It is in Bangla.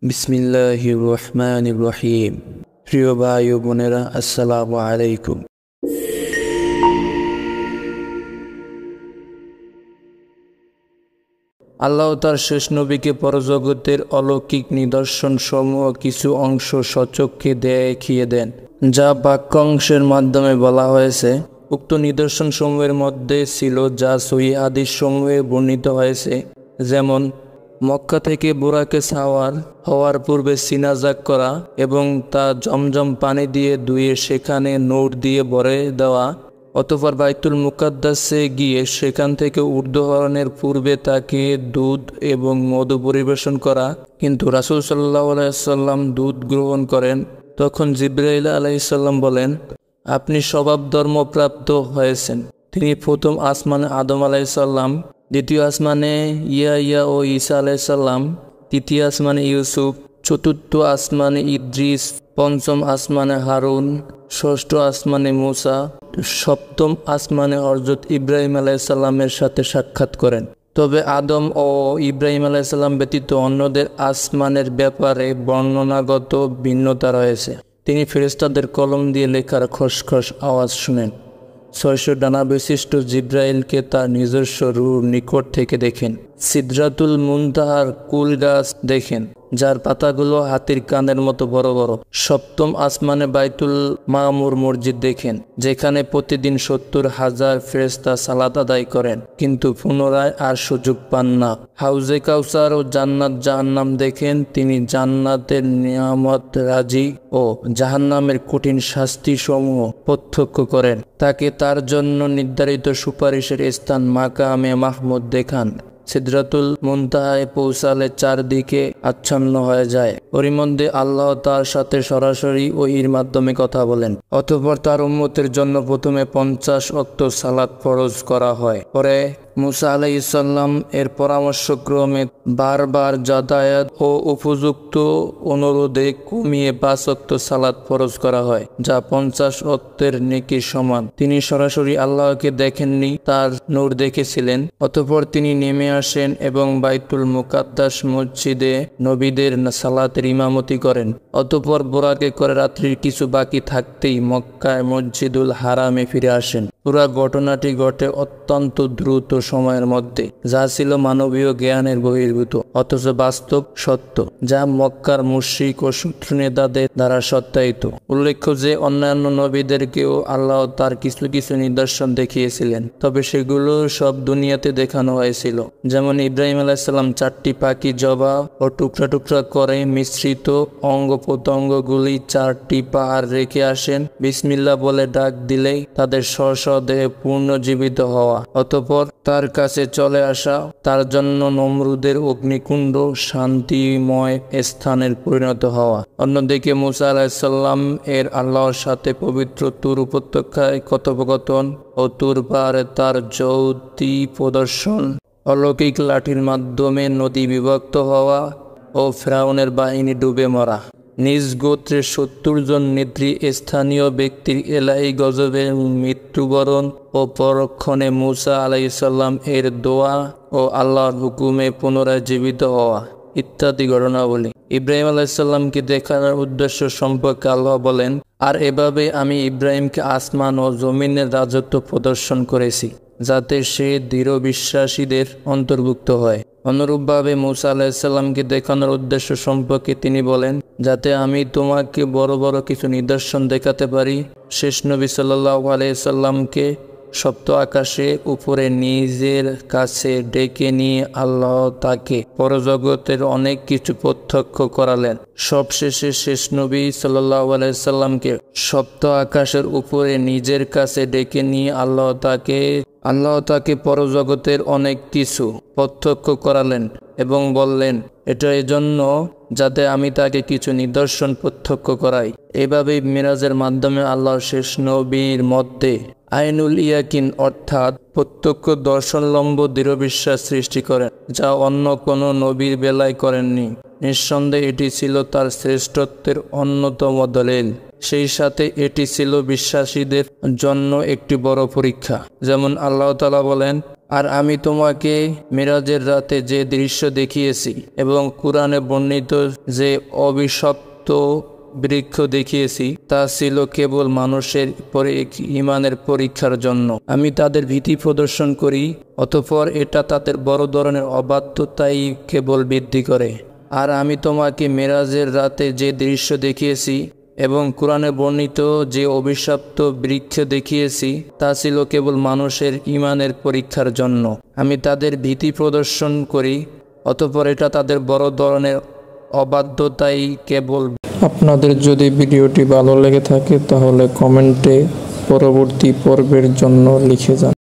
বিসমিল্লাহির রহমানির রহিম। প্রিয় ভাই ও বোনেরা, আসসালামু আলাইকুম। আল্লাহ তার শেষ নবীকে পরজগতের অলৌকিক নিদর্শন সমূহ কিছু অংশ সচক্ষে দেখিয়ে দেন, যা বাক্যাংশের মাধ্যমে বলা হয়েছে। উক্ত নিদর্শন সমূহের মধ্যে ছিল যা সহিহ হাদিস সমূহে বর্ণিত হয়েছে, যেমন মক্কা থেকে বুরাকে সাওয়ার হওয়ার পূর্বে সিনাজাক করা এবং তা জমজম পানি দিয়ে ধুয়ে সেখানে নোট দিয়ে ভরে দেওয়া, অতঃপর বাইতুল মুকাদ্দাসে গিয়ে সেখান থেকে ঊর্ধ্বহরণের পূর্বে তাকে দুধ এবং মধু পরিবেশন করা। কিন্তু রাসূল সাল্লাল্লাহু আলাইহি ওয়াসাল্লাম দুধ গ্রহণ করেন। তখন জিবরাইল আলাইহিস সালাম বলেন, আপনি স্বভাব ধর্মপ্রাপ্ত হয়েছেন। তিনি প্রথম আসমানে আদম আলাইহিস সালাম, দ্বিতীয় আসমানে ইয়াহইয়া ও ঈসা আলাইহিস সালাম, তৃতীয় আসমানে ইউসুফ, চতুর্থ আসমানে ইদ্রিস, পঞ্চম আসমানে হারুন, ষষ্ঠ আসমানে মুসা, সপ্তম আসমানে হযরত ইব্রাহিম আলাইহিস সালামের সাথে সাক্ষাৎ করেন। তবে আদম ও ইব্রাহিম আলাইহিস সালাম ব্যতীত অন্যদের আসমানের ব্যাপারে বর্ণনাগত ভিন্নতা রয়েছে। তিনি ফেরেশতাদের কলম দিয়ে লেখার খসখস আওয়াজ শুনেন। 600 ডানা বিশিষ্ট জিব্রাইলকে তার নিজস্ব রূহর নিকট থেকে দেখেন। সিদরাতুল মুনতাহার কুল গাছ দেখেন, যার পাতাগুলো হাতির কানের মতো বড় বড়। সপ্তম আসমানে বাইতুল মামুর মসজিদ দেখেন, যেখানে প্রতিদিন 70,000 ফেরেশতা সালাত আদায় করেন, কিন্তু পুনরায় আর সুযোগ পান না। হাউজে কাউসার ও জান্নাত জাহান্নাম দেখেন। তিনি জান্নাতের নিয়ামত রাজি ও জাহান্নামের কঠিন শাস্তি সমূহ প্রত্যক্ষ করেন। তাকে তার জন্য নির্ধারিত সুপারিশের স্থান মাকামে মাহমুদ দেখান। সিদরাতুল মুনতাহায় পৌঁছালে চারদিকে আচ্ছন্ন হয়ে যায়। ওরই মধ্যে আল্লাহ তার সাথে সরাসরি ওহীর মাধ্যমে কথা বলেন। অতঃপর তার উম্মতের জন্য প্রথমে 50 ওয়াক্ত সালাত ফরজ করা হয়। পরে মুসা আলাইহিস সালাম এর পরামর্শক্রমে বারবার যাতায়াত ও উপযুক্ত অনুরোধে কমিয়ে 5 ওয়াক্ত সালাত ফরজ করা হয়, যা 50 ওয়াক্তের নেকির সমান। তিনি সরাসরি আল্লাহকে দেখেননি, তার নূর দেখেছিলেন। অতঃপর তিনি নেমে আসেন এবং বাইতুল মুকাদ্দাস মসজিদে নবীদের সালাতের ইমামতি করেন। অতঃপর বোরাকে করে রাত্রির কিছু বাকি থাকতেই মক্কায় মসজিদুল হারামে ফিরে আসেন। পুরা ঘটনাটি ঘটে অত্যন্ত দ্রুত সময়ের মধ্যে, যা ছিল মানবীয় জ্ঞানের বহির্ভূত অথচ বাস্তব সত্য, যা মক্কার মুশরিক ও শত্রু নেতাদের দ্বারা সত্যায়িত। উল্লেখ্য যে অন্যান্য নবীদেরকেও আল্লাহ তার কিছু কিছু নিদর্শন দেখিয়েছিলেন, তবে সেগুলো সব দুনিয়াতে দেখানো হয়েছিল। যেমন ইব্রাহিম আলাইহিস সালাম 4টি পাখি জবা ও টুকরা টুকরা করে মিশ্রিত অঙ্গ প্রত্যঙ্গগুলি 4টি পাহাড় রেখে আসেন। বিসমিল্লাহ বলে ডাক দিলেই তাদের স্বদেহে পুনর্জীবিত হওয়া, অতঃপর তার কাছে চলে আসা, তার জন্য নমরুদের অগ্নিকুণ্ড শান্তিময় স্থানের পরিণত হওয়া। অন্যদিকে মুসা আলাইহিস সালাম এর আল্লাহর সাথে পবিত্র তুর উপত্যকায় কথোপকথন ও তুর পাহাড়ে তার জ্যোতি প্রদর্শন, অলৌকিক লাঠির মাধ্যমে নদী বিভক্ত হওয়া ও ফেরাউনের বাহিনী ডুবে মরা। নিজ গোত্রের 70 জন নেত্রী স্থানীয় ব্যক্তির এলাহি গজবে মৃত্যুবরণ ও পরক্ষণে মুসা আলাইহিস সালাম এর দোয়া ও আল্লাহর হুকুমে পুনরায় জীবিত হওয়া ইত্যাদি ঘটনাবলী। ইব্রাহিম আলাইহিস সালামকে দেখানোর উদ্দেশ্য সম্পর্কে আল্লাহ বলেন, আর এভাবে আমি ইব্রাহিমকে আসমান ও জমিনের রাজত্ব প্রদর্শন করেছি, যাতে সে দৃঢ় বিশ্বাসীদের অন্তর্ভুক্ত হয়। অনুরূপভাবে মুসা আলাইহিস সালামকে দেখানোর উদ্দেশ্য সম্পর্কে তিনি বলেন, যাতে আমি তোমাকে বড় বড় কিছু নিদর্শন দেখাতে পারি। শেষ নবী সাল্লাল্লাহু আলাইহি সাল্লামকে সপ্ত আকাশে উপরে নিজের কাছে ডেকে নিয়ে আল্লাহ তাকে পরজগতের অনেক কিছু প্রত্যক্ষ করালেন। সবশেষে শেষ নবী সাল্লাল্লাহু আলাইহি সাল্লামকে সপ্ত আকাশের উপরে নিজের কাছে ডেকে নিয়ে আল্লাহ তাকে পরজগতের অনেক কিছু প্রত্যক্ষ করালেন এবং বললেন, এটা এজন্য যাতে আমি তাকে কিছু নিদর্শন প্রত্যক্ষ করাই। এভাবেই মিরাজের মাধ্যমে আল্লাহ শেষ নবীর মধ্যে আইনুল ইয়াকিন অর্থাৎ প্রত্যক্ষ দর্শনলম্ব দৃঢ় বিশ্বাস সৃষ্টি করেন, যা অন্য কোনো নবীর বেলায় করেননি। নিঃসন্দেহে এটি ছিল তার শ্রেষ্ঠত্বের অন্যতম দলিল। সেই সাথে এটি ছিল বিশ্বাসীদের জন্য একটি বড় পরীক্ষা। যেমন আল্লাহ তাআলা বলেন, আর আমি তোমাকে মিরাজের রাতে যে দৃশ্য দেখিয়েছি এবং কুরআনে বর্ণিত যে অভিশপ্ত বৃক্ষ দেখিয়েছি তা ছিল কেবল মানুষের ঈমানের পরীক্ষার জন্য। আমি তাদের ভীতি প্রদর্শন করি, অতঃপর এটা তাদের বড় ধরনের অবাধ্যতাই কেবল বৃদ্ধি করে। আর আমি তোমাকে মেরাজের রাতে যে দৃশ্য দেখিয়েছি এবং কুরআনে বর্ণিত যে অভিশপ্ত বৃক্ষ দেখিয়েছি তা ছিল কেবল মানুষের ঈমানের পরীক্ষার জন্য। আমি তাদের ভীতি প্রদর্শন করি, অতঃপর এটা তাদের বড় ধরনের অবাধ্যতাই কেবল। আপনাদের যদি ভিডিওটি ভালো লেগে থাকে তাহলে কমেন্টে পরবর্তী পর্বের জন্য লিখে যান।